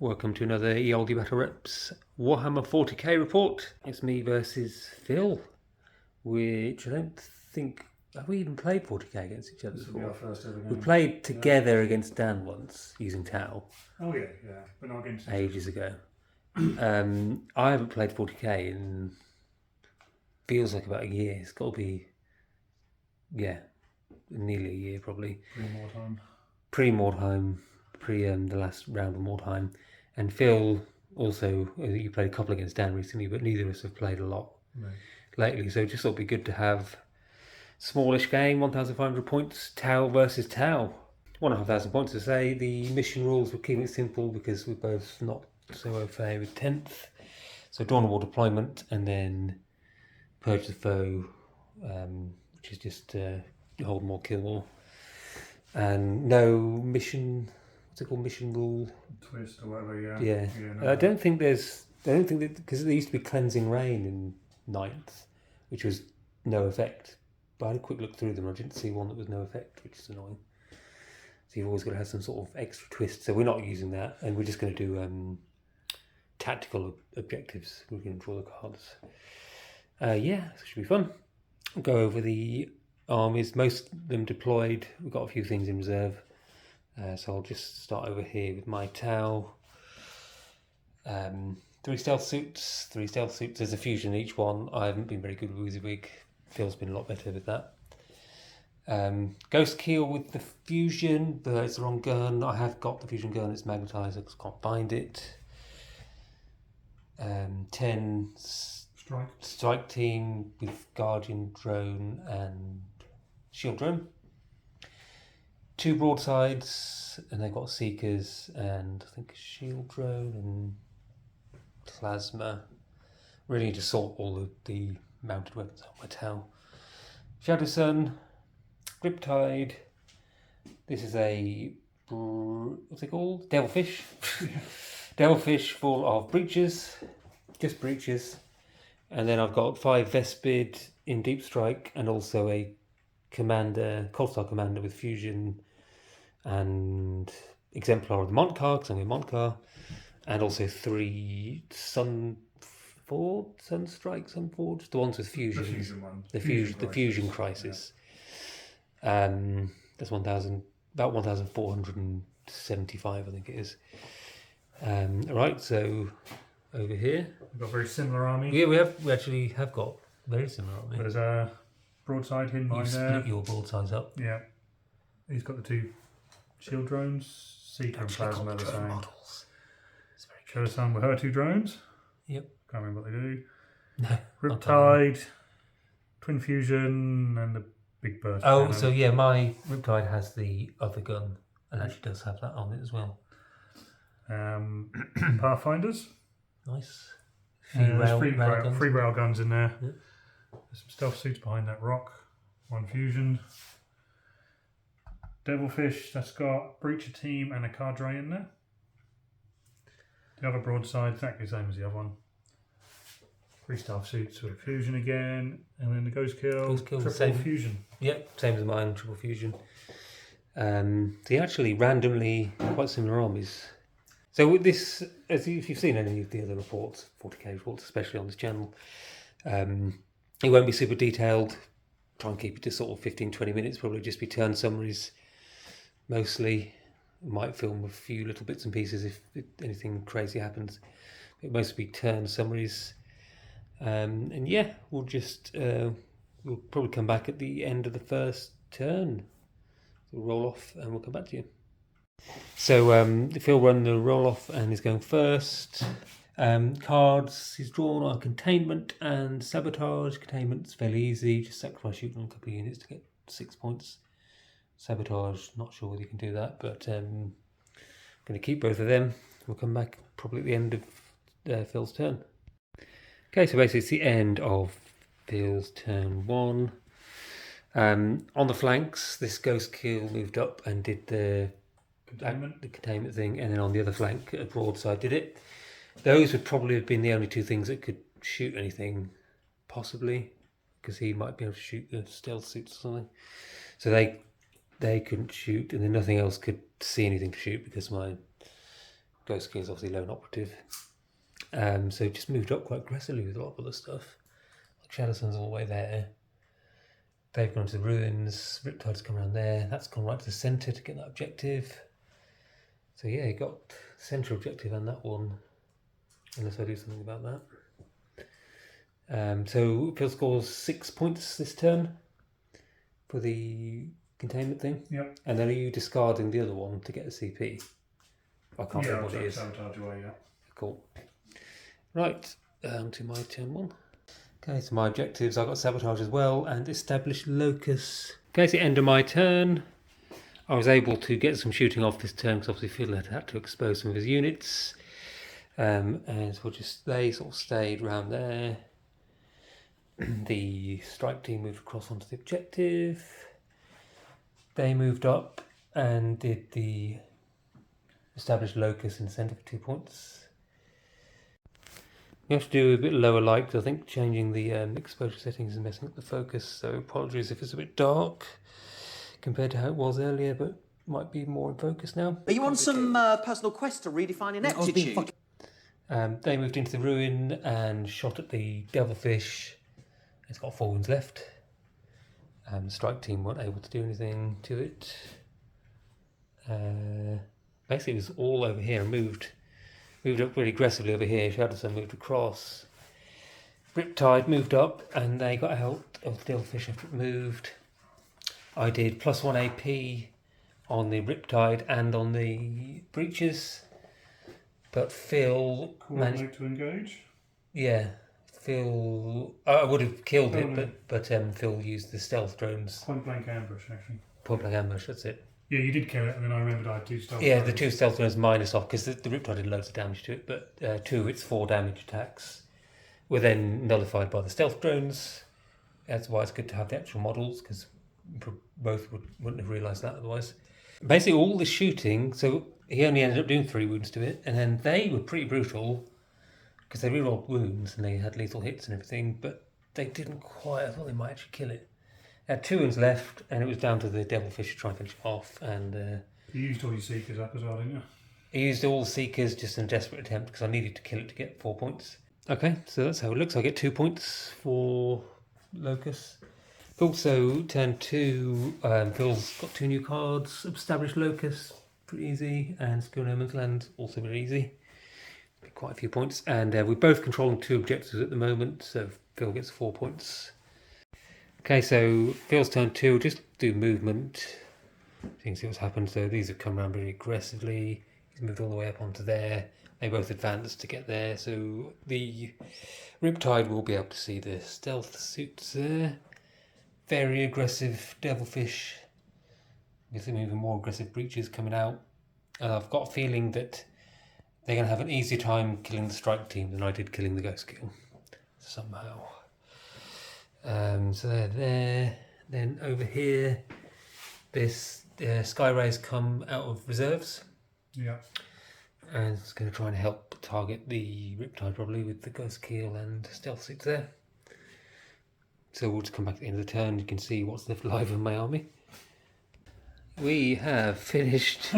welcome to another Eoldi Battle Reps Warhammer 40k report. It's me versus Phil, which I don't think... Have we even played 40k against each other This will be before? our first ever game. We played together against Dan once, using Tau. Oh yeah, but not against ages ago. I haven't played 40k in... feels like about a year. It's got to be... yeah, nearly a year probably. Pre-Mordheim, the last round of Mordheim. And Phil also, you played a couple against Dan recently, but neither of us have played a lot lately. So just thought it'd be good to have smallish game, 1,500 points, Tau versus Tau. 1,500 points to say. The mission rules, we're keeping it simple because we're both not so au fait with 10th. So Dawn of War deployment and then Purge the Foe, which is just hold more, kill more. And no mission, what's it called, mission rule? Twist or whatever, Yeah. I don't think that, because there used to be Cleansing Rain in 9th, which was no effect. But I had a quick look through them and I didn't see one that was no effect, which is annoying. So you've always got to have some sort of extra twist. So we're not using that, and we're just going to do tactical objectives. We're going to draw the cards. Yeah, this should be fun. We'll go over the armies, most of them deployed. We've got a few things in reserve. So I'll just start over here with my Tau. 3 stealth suits. There's a fusion in each one. I haven't been very good with WYSIWYG. Phil's been a lot better with that. Ghost Keel with the fusion, but it's the wrong gun. I have got the fusion gun, it's magnetized, I just can't bind it. 10 strike team with Guardian drone and shield drone. 2 broadsides, and they've got Seekers and I think a shield drone and plasma. Really need to sort all of the mounted weapons on my Tau. Shadow Sun, Riptide. This is a, what's it called? Devilfish. Devilfish full of breaches, just breaches. And then I've got 5 Vespid in Deep Strike and also a commander, Cold-Star commander with fusion and Exemplar of the Montcar, because I'm in Montcar, and also 3 Sunforge, the ones with fusions. The fusion one. The fusion crisis. Yeah. That's about 1,475, I think it is. Right, so over here We've got a very similar army. Yeah, we actually have got very similar army. There's a broadside hidden mine there. Split your broadsides up. Yeah. He's got the 2 shield drones, Seeker and Plasma the same. Models. It's very Shadow Sun with her 2 drones. Yep. Can't remember what they do. No. Riptide, Twin Fusion, and the big burst. Oh, so yeah, my Riptide has the other gun and actually does have that on it as well. Pathfinders. Nice. There's 3 rail guns in there. Yep. There's some stealth suits behind that rock. 1 fusion. Devilfish, that's got Breacher team and a Cadre in there. The other broadside, exactly the same as the other one. 3 stealth suits with a fusion again, and then the Ghost Kill triple same. fusion. Yep, same as mine, triple fusion. They actually randomly quite similar armies. So with this, if you've seen any of the other reports, 40k reports, especially on this channel, it won't be super detailed. Try and keep it to sort of 15-20 minutes, probably just be turn summaries mostly. Might film a few little bits and pieces if anything crazy happens. But mostly be turn summaries. And yeah, we'll probably come back at the end of the first turn. We'll roll off and we'll come back to you. So Phil run the roll off and he's going first. Cards he's drawn are Containment and Sabotage. Containment's fairly easy, just sacrifice shooting on a couple of units to get 6 points. Sabotage, not sure whether you can do that, but I'm going to keep both of them. We'll come back probably at the end of Phil's turn. Okay, so basically it's the end of Phil's turn 1. On the flanks, this Ghost Kill moved up and did the containment thing, and then on the other flank, a broadside did it. Those would probably have been the only 2 things that could shoot anything, possibly, because he might be able to shoot the stealth suits or something. So they couldn't shoot, and then nothing else could see anything to shoot because my Ghost King is obviously lone operative. So just moved up quite aggressively with a lot of other stuff. Like Shadow Sun's all the way there. They've gone to the ruins. Riptide's come around there. That's gone right to the centre to get that objective. So yeah, you got central objective and that one. Unless I do something about that. So Phil scores 6 points this turn for the containment thing. Yep. And then are you discarding the other one to get a CP? I can't remember what it is. Sabotage away, yeah. Cool. Right, to my turn 1. Okay, so my objectives, I got sabotage as well and establish locus. Okay, so end of my turn. I was able to get some shooting off this turn because obviously Phil had to expose some of his units. And so they sort of stayed around there. The strike team moved across onto the objective. They moved up and did the established locus in the centre for 2 points. You have to do a bit lower light because I think changing the exposure settings is messing up the focus. So apologies if it's a bit dark compared to how it was earlier, but might be more in focus now. Are you on some personal quest to redefine ineptitude? They moved into the ruin and shot at the devilfish. It's got 4 wounds left. The strike team weren't able to do anything to it. Basically, it was all over here and moved up really aggressively over here. Shadow Sun moved across. Riptide moved up and they got out of the devilfish after it moved. I did +1 AP on the Riptide and on the breaches. But Phil managed to engage. Yeah, Phil. I would have killed it, but Phil used the stealth drones. Point blank ambush, actually. Point blank ambush. That's it. Yeah, you did kill it, and then I remembered I had 2 stealth. Yeah, the 2 stealth drones minus off because the Riptide did loads of damage to it, but 2 of its 4 damage attacks were then nullified by the stealth drones. That's why it's good to have the actual models because both wouldn't have realised that otherwise. Basically, all the shooting. So he only ended up doing 3 wounds to it, and then they were pretty brutal because they rerolled wounds and they had lethal hits and everything, but they didn't quite. I thought they might actually kill it. They had 2 wounds left, and it was down to the devilfish to try and finish it off. And you used all your seekers up as well, didn't you? I used all the seekers just in a desperate attempt because I needed to kill it to get 4 points. Okay, so that's how it looks. I get 2 points for Locus. Also, turn 2, Phil's got 2 new cards. Established Locus, pretty easy, and Skill No Man's Land, also very easy. Quite a few points, and we're both controlling 2 objectives at the moment, so Phil gets 4 points. Okay, so Phil's turn 2, just do movement. You can see what's happened. So these have come around very aggressively. He's moved all the way up onto there. They both advanced to get there, so the Riptide will be able to see the stealth suits there. Very aggressive devilfish. With some even more aggressive breaches coming out. And I've got a feeling that they're going to have an easier time killing the strike team than I did killing the ghost kill. Somehow. So they're there. Then over here, this Sky Rays come out of reserves. Yeah. And it's going to try and help target the Riptide probably with the ghost keel and stealth suits there. So we'll just come back at the end of the turn. You can see what's left alive of my army. We have finished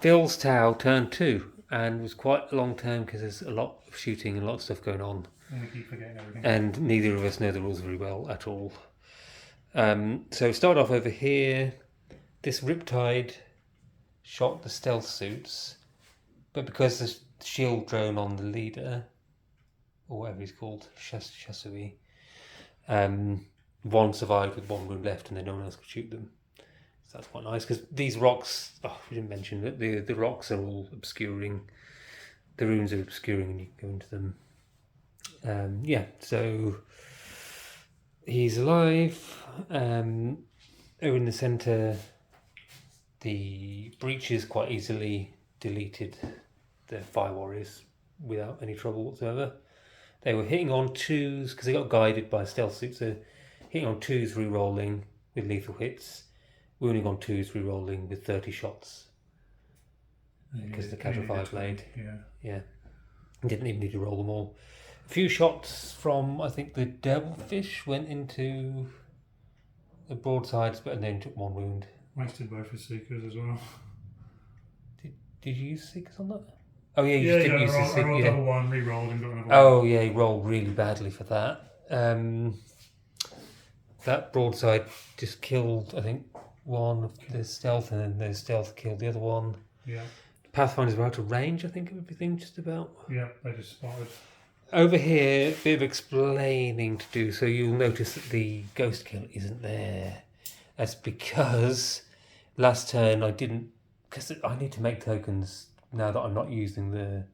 Phil's Tau turn 2, and it was quite a long term because there's a lot of shooting and a lot of stuff going on. And we keep forgetting everything. And neither of us know the rules very well at all. So start off over here. This Riptide shot the stealth suits, but because the shield drone on the leader, or whatever he's called, Shasui, one survived with 1 wound left, and then no one else could shoot them. So that's quite nice because these rocks. We didn't mention that the rocks are all obscuring. The runes are obscuring, and you go into them. So he's alive. Over in the centre, the breaches quite easily deleted the fire warriors without any trouble whatsoever. They were hitting on 2s because they got guided by stealth suits. So hitting on 2s, re-rolling with lethal hits, wounding on 2s, re-rolling with 30 shots because of the casual fire blade. Yeah. Didn't even need to roll them all. A few shots from, I think, the devilfish went into the broadsides, but then took 1 wound. Wasted both his seekers as well. Did you use seekers on that? Oh yeah, you just didn't use this. I rolled Yeah. double one, re-rolled, and got another one. Oh yeah, he rolled really badly for that. That broadside just killed, I think, one of the stealth, and then the stealth killed the other one. Yeah. Pathfinders were out of range, I think, of everything, just about. Yeah, they just spotted. Over here, a bit of explaining to do. So you'll notice that the ghost kill isn't there. That's because last turn I didn't, because I need to make tokens now that I'm not using the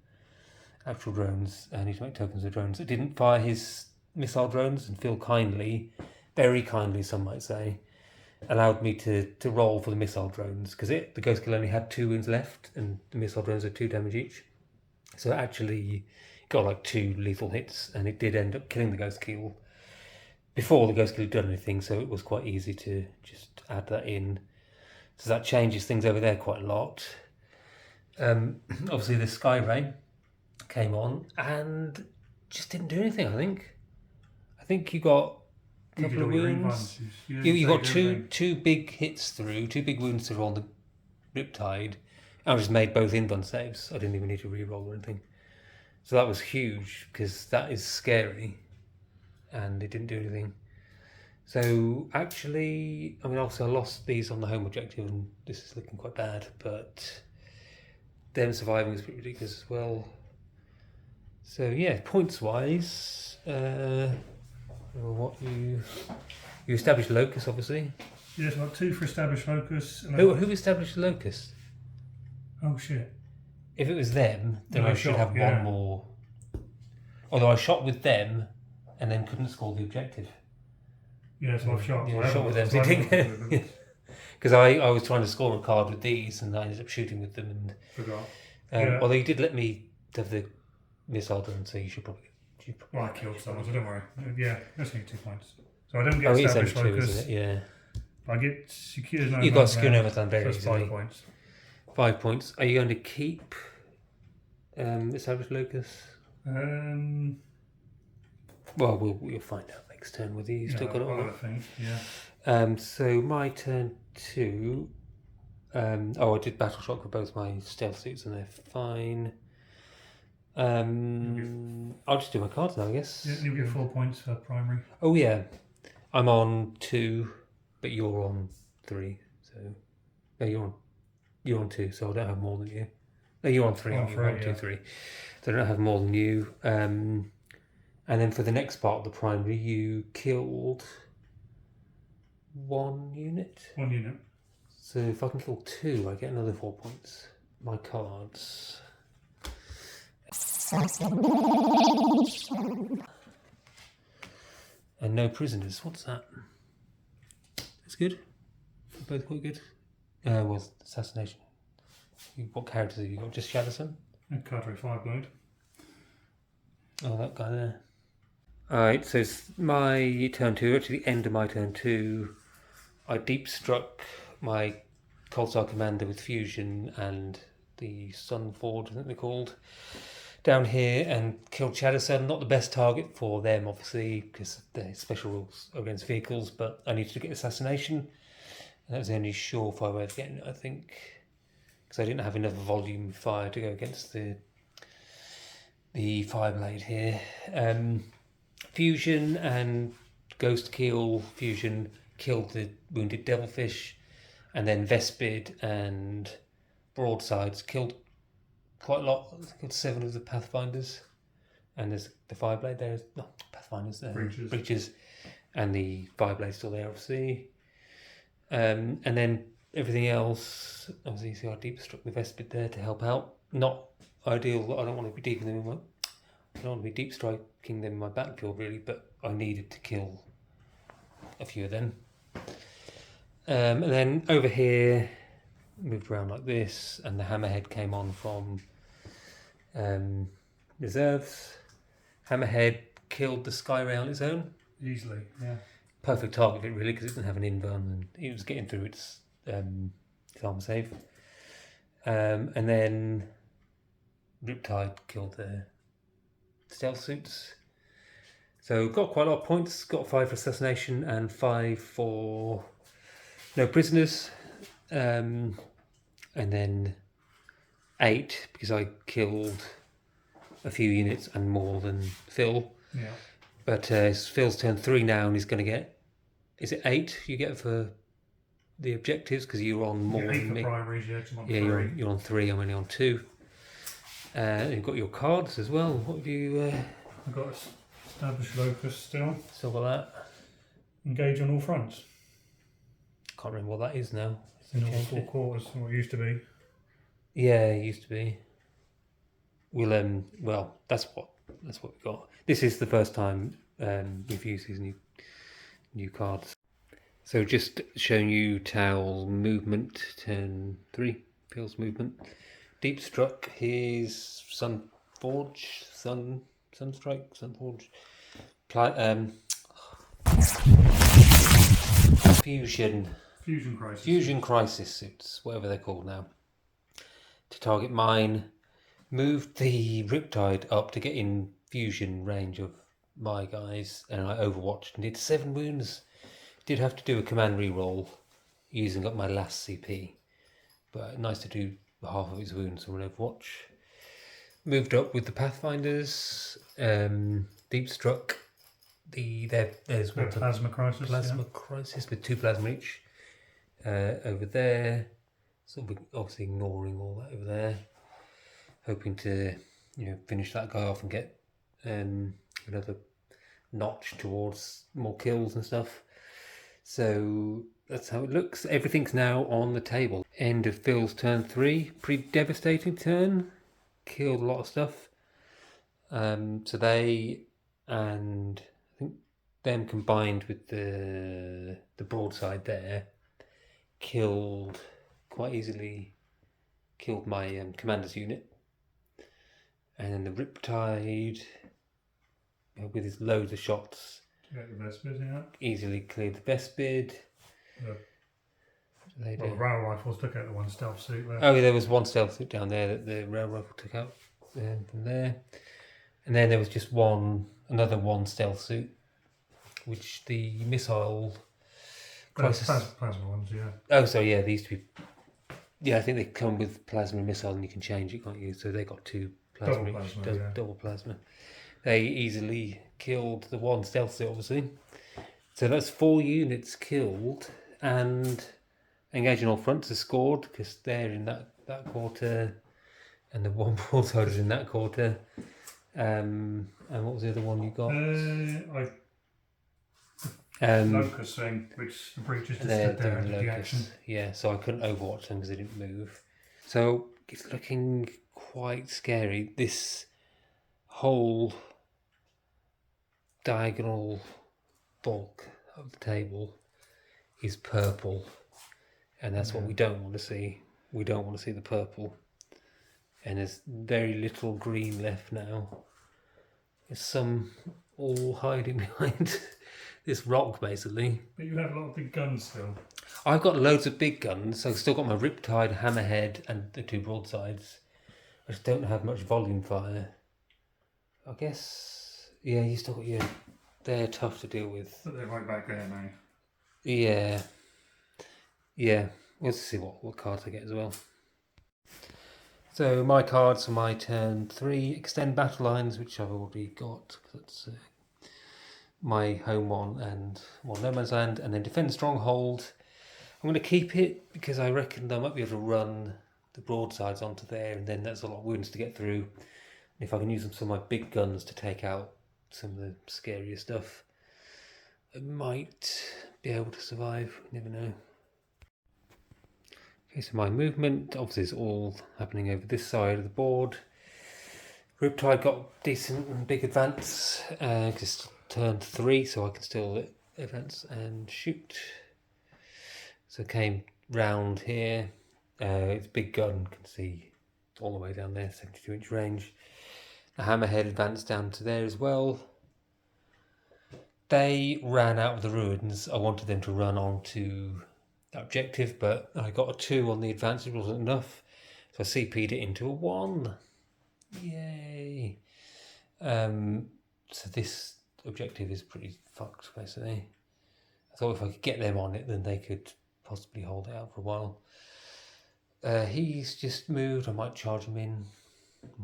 actual drones. I need to make tokens of drones. I didn't fire his missile drones, and Phil kindly, very kindly some might say, allowed me to roll for the missile drones, because the ghost kill only had 2 wounds left and the missile drones are 2 damage each. So it actually got like 2 lethal hits, and it did end up killing the ghost kill before the ghost kill had done anything, so it was quite easy to just add that in. So that changes things over there quite a lot. Obviously the Sky Ray came on and just didn't do anything. I think you got a couple of wounds. You got two big hits through, 2 big wounds through on the Riptide. I just made both invuln saves. I didn't even need to re-roll or anything. So that was huge, because that is scary, and it didn't do anything. So actually, I mean, obviously I lost these on the home objective, and this is looking quite bad, but them surviving is pretty ridiculous as well. So yeah, points wise, what you established Locust, obviously. Yes, I've got 2 for established Locust. And Who established Locust? Oh shit! If it was them, then No, I should have one more. Although I shot with them, and then couldn't score the objective. Yeah, so I've shot. Yeah, I shot with them. haven't- Because I was trying to score a card with these, and I ended up shooting with them. And Forgot. although you did let me have the missile done, so you should probably. Well, I killed someone, so don't worry. Yeah, that's only 2 points. So I don't get Oh, it's established only 2, Locust. isn't it? Yeah. I get secure no. You got secure no man's land very That's 5 easily. points. 5 points. Are you going to keep established Locust? Well, we'll find out next turn whether you still got it or not. I think, yeah. So my turn 2. I did battle shock for both my stealth suits, and they're fine. I'll just do my cards now, I guess. Yeah, you'll get 4 points for primary. Oh yeah, I'm on 2, but you're on 3. So no, you're on 2, so I don't have more than you. No, you're on 3. I'm I'm on on 3, 1, 2, yeah. 3. So I don't have more than you. And then for the next part of the primary, you killed 1 unit. 1 unit. So if I can kill 2, I get another 4 points. My cards. And no prisoners. What's that? That's good. Both quite good. Well, assassination. What characters have you got? Just Shadowson? And Cadre 5 blade. Oh, that guy there. Alright, so it's my turn 2, actually the end of my turn 2. I deep struck my Cold Star Commander with Fusion and the Sunforge, I think they're called, down here, and killed Shadowsun. Not the best target for them, obviously, because they're special rules against vehicles, but I needed to get Assassination, and that was the only surefire way of getting it, I think, because I didn't have enough volume fire to go against the Fireblade here. Fusion and Ghost Kill. Fusion killed the wounded Devilfish, and then Vespid and Broadsides killed quite a lot. Killed 7 of the Pathfinders, and there's the Fireblade there. No, Pathfinders there. Breaches, and the Fireblade's still there, obviously. And then everything else, obviously, you see I deep struck the Vespid there to help out. Not ideal. I don't want to be deep in them. I don't want to be deep striking them in my battlefield, really, but I needed to kill a few of them. And then over here, moved around like this, and the Hammerhead came on from reserves. Hammerhead killed the Skyray on its own. Easily, yeah. Perfect target, really, because it didn't have an invuln, and it was getting through its armor save. And then Riptide killed the stealth suits. So got quite a lot of points. Got 5 for assassination and 5 for no prisoners. And then 8 because I killed a few units and more than Phil. Yeah. But it's Phil's turn 3 now, and he's going to get. Is it 8 you get for the objectives? Because you're on more You get 8 than for me. primaries, yeah, 'cause I'm on Yeah, 3. you're on 3. I'm only on 2. You've got your cards as well. What have you? I've got established locus still. Still got that. Engage on all fronts. Can't remember what that is now. In all 4 quarters, what it used to be. Yeah, it used to be. We'll well, that's what we got. This is the first time we've used these new cards. So just showing you Towel movement, turn 3, Phil's movement. Deep Struck, his Sunforge, Sunstrike, Sunforge. Fusion Crisis suits, whatever they're called now. To target mine. Moved the Riptide up to get in fusion range of my guys, and I overwatched and did 7 wounds. Did have to do a command reroll using up my last CP, but nice to do half of his wounds on Overwatch. Moved up with the Pathfinders, Deep Struck. There's Plasma Crisis. Crisis with 2 plasma each. Over there, sort of obviously ignoring all that over there. Hoping to, finish that guy off and get another notch towards more kills and stuff. So that's how it looks. Everything's now on the table. End of Phil's turn 3. Pretty devastating turn. Killed a lot of stuff. So they, and I think them combined with the broadside there, killed my commander's unit. And then the Riptide, with his loads of shots, easily cleared the best bid. The rail rifles took out the one stealth suit there. Oh, there was one stealth suit down there that the rail rifle took out from there. And then there was just another one stealth suit, which the missile crisis... Plasma ones, yeah. Oh, so yeah, these two. Yeah, I think they come with plasma and missile and you can change it, can't you? So they got 2 plasma each. Double plasma. They easily killed the one stealth suit, obviously. So that's 4 units killed, and engaging all fronts are scored because they're in that quarter, and the one broadside is in that quarter. And what was the other one you got? Locust thing, which the breaches just stood there and did the action. Yeah, so I couldn't overwatch them because they didn't move. So it's looking quite scary. This whole diagonal bulk of the table is purple, and that's what we don't want to see. We don't want to see the purple, and there's very little green left now. There's some all hiding behind this rock, basically. But you have a lot of big guns still. I've got loads of big guns. I've still got my Riptide, Hammerhead, and the 2 broadsides. I just don't have much volume fire. I guess, yeah, you still got they're tough to deal with. But they're right back there now. Yeah. Yeah. Let's see what cards I get as well. So my cards for my turn 3, extend battle lines, which I've already got. That's my home one and one no man's land, and then defend stronghold. I'm going to keep it because I reckon I might be able to run the broadsides onto there, and then that's a lot of wounds to get through. And if I can use some of my big guns to take out some of the scarier stuff, I might be able to survive. You never know. Okay, so my movement obviously is all happening over this side of the board. Riptide got decent and big advance because it's turn 3, so I can still advance and shoot. So came round here. It's big gun, can see all the way down there, 72-inch range. The Hammerhead advanced down to there as well. They ran out of the ruins. I wanted them to run on to that objective, but I got a 2 on the advance, it wasn't enough. So I CP'd it into a 1. Yay! So this objective is pretty fucked, basically. I thought if I could get them on it, then they could possibly hold it out for a while. He's just moved. I might charge him in.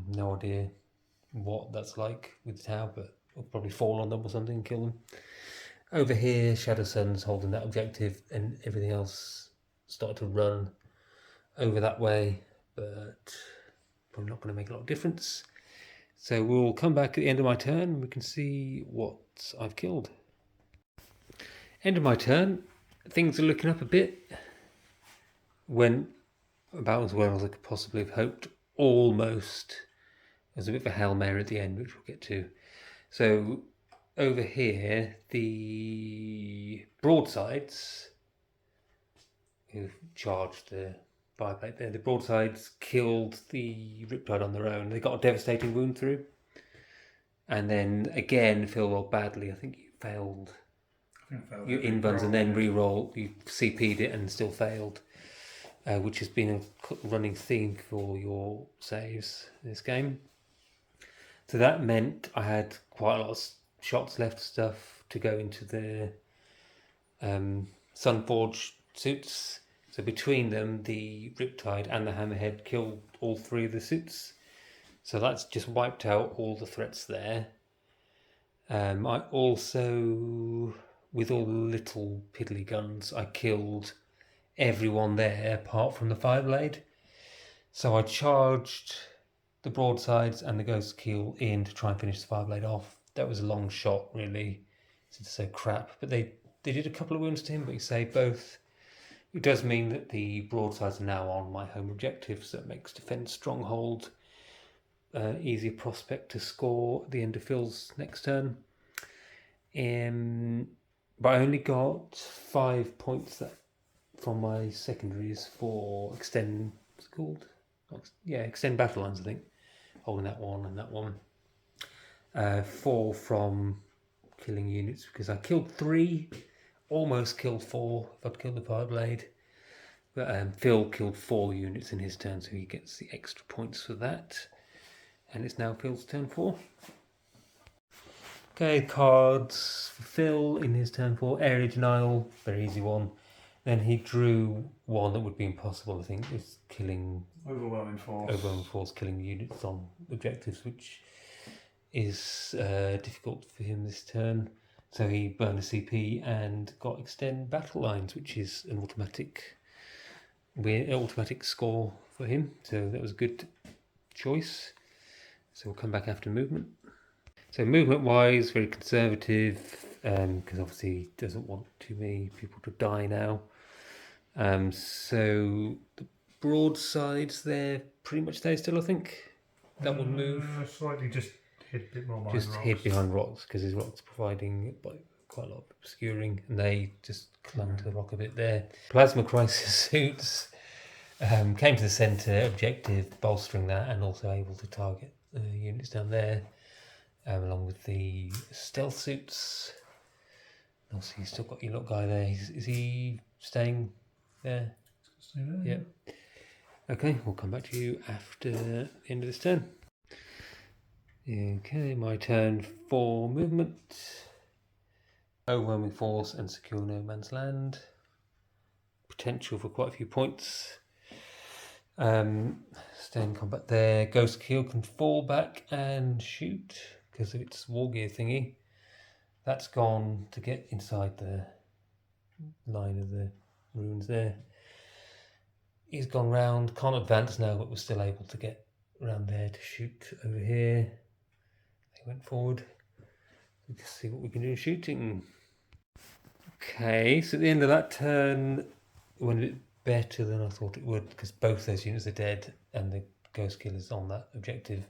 No idea what that's like with the tower, but I'll probably fall on them or something and kill them. Over here, Shadow Sun's holding that objective, and everything else started to run over that way, but probably not going to make a lot of difference. So we'll come back at the end of my turn and we can see what I've killed. End of my turn, things are looking up a bit. Went about as well as I could possibly have hoped, almost. There's a bit of a Hail Mary at the end, which we'll get to. So over here, the broadsides, who've charged the fireplate there, the broadsides killed the Riptide on their own. They got a devastating wound through. And then again, Phil badly. I think you failed your inbuns and then re-roll. You CP'd it and still failed, which has been a running theme for your saves in this game. So that meant I had quite a lot of shots left, stuff to go into the Sunforge suits. So between them, the Riptide and the Hammerhead killed all three of the suits. So that's just wiped out all the threats there. I also, with all the little piddly guns, I killed everyone there apart from the Fireblade. So I charged the broadsides and the Ghost Keel in to try and finish the Fireblade off. That was a long shot, really. It's so crap. But they did a couple of wounds to him, but he saved both. It does mean that the broadsides are now on my home objective, so it makes Defence Stronghold easier prospect to score at the end of Phil's next turn. But I only got 5 points from my secondaries for extend. What's it called? Extend battle lines. I think holding that one and that one. 4 from killing units because I killed 3. Almost killed 4 if I'd killed the Fireblade. But Phil killed 4 units in his turn, so he gets the extra points for that. And it's now Phil's turn 4. Okay, cards for Phil in his turn 4. Area Denial, very easy one. Then he drew one that would be impossible, I think, is killing... Overwhelming force, killing units on objectives, which is difficult for him this turn. So he burned a CP and got Extend Battle Lines, which is an automatic score for him. So that was a good choice. So we'll come back after movement. So movement-wise, very conservative, because obviously he doesn't want too many people to die now. So the broadsides there pretty much stay still, I think. That will move. Slightly just hid a bit more behind just rocks. Hid behind rocks because his rocks providing quite a lot of obscuring, and they just clung to the rock a bit there. Plasma Crisis suits came to the centre objective, bolstering that, and also able to target the units down there, along with the stealth suits. Also, you've still got your little guy there. Is he staying there? Stay there. Yeah. Okay, we'll come back to you after the end of this turn. Okay, my turn for movement. Overwhelming force and secure no man's land. Potential for quite a few points. Stay in combat there. Ghost Keel can fall back and shoot because of its war gear thingy. That's gone to get inside the line of the ruins there. He's gone round, can't advance now, but was still able to get around there to shoot over here. They went forward. Let's see what we can do shooting. Okay, so at the end of that turn, it went a bit better than I thought it would because both those units are dead and the Ghost Killer's on that objective.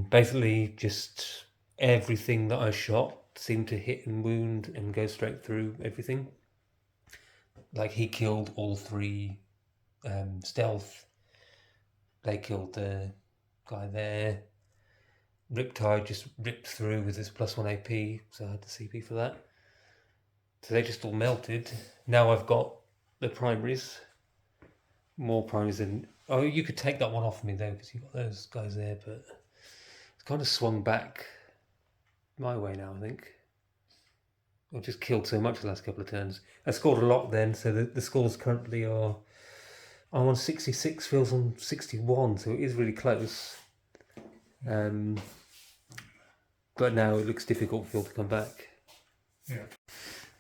Basically, just everything that I shot seemed to hit and wound and go straight through everything. Like he killed all 3 stealth. They killed the guy there. Riptide just ripped through with his +1 AP, so I had the CP for that. So they just all melted. Now I've got the primaries. More primaries than... Oh, you could take that one off me though, because you've got those guys there, but it's kind of swung back my way now, I think. I've just killed so much the last couple of turns. I scored a lot then, so the scores currently are... I'm on 66, Phil's on 61, so it is really close. But now it looks difficult for Phil to come back. Yeah.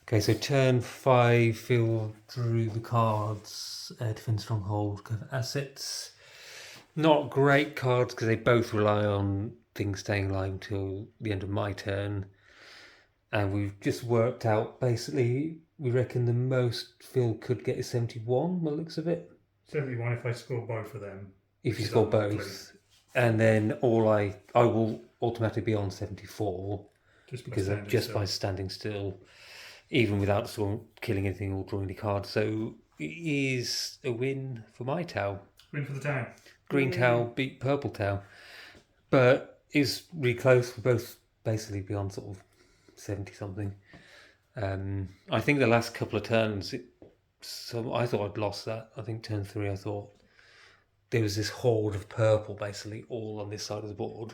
Okay, so turn 5, Phil drew the cards, defend stronghold, cover assets. Not great cards because they both rely on things staying alive until the end of my turn. And we've just worked out, basically, we reckon the most Phil could get is 71, by the looks of it. 71 if I score both of them. If you score both. And then I will automatically be on 74 just by standing still, even without killing anything or drawing any cards. So it is a win for my Tau. Win for the Tau. Green Tau beat Purple Tau. But it's really close. We're both basically beyond sort of 70 something. I think the last couple of turns, I thought I'd lost that. I think turn 3 I thought there was this horde of purple basically all on this side of the board,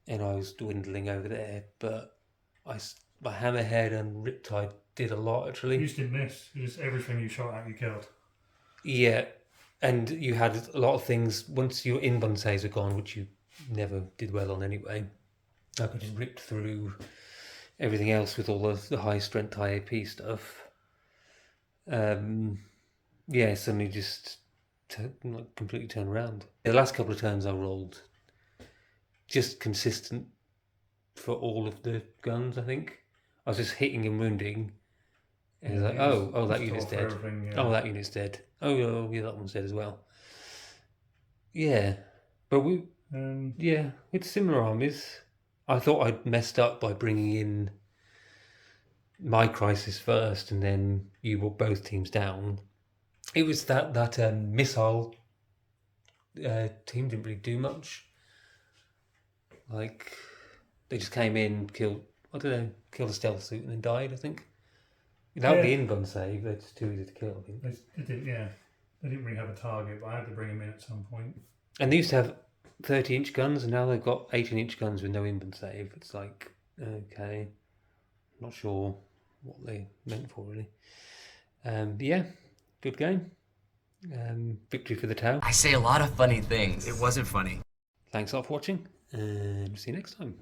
and I was dwindling over there, but my Hammerhead and Riptide did a lot actually. You just didn't miss. Just everything you shot at you killed. Yeah, and you had a lot of things once your in-bun saves are gone, which you never did well on anyway. I could just rip through everything else with all the high strength, high AP stuff. Suddenly just completely turned around. The last couple of turns I rolled just consistent for all of the guns, I think. I was just hitting and wounding. And it's like, that unit's dead. Oh, that unit's dead. Oh, yeah, that one's dead as well. Yeah. But with similar armies, I thought I'd messed up by bringing in my crisis first and then you brought both teams down. It was that missile team didn't really do much. Like, they just came in, killed a stealth suit and then died, I think. Without the in-gun save, they're just too easy to kill, I think. They didn't really have a target, but I had to bring them in at some point. And they used to have 30-inch guns, and now they've got 18-inch guns with no in-gun save. It's like, okay, not sure what they meant for, really. Good game. Victory for the Tau. I say a lot of funny things. It wasn't funny. Thanks a lot for watching, and see you next time.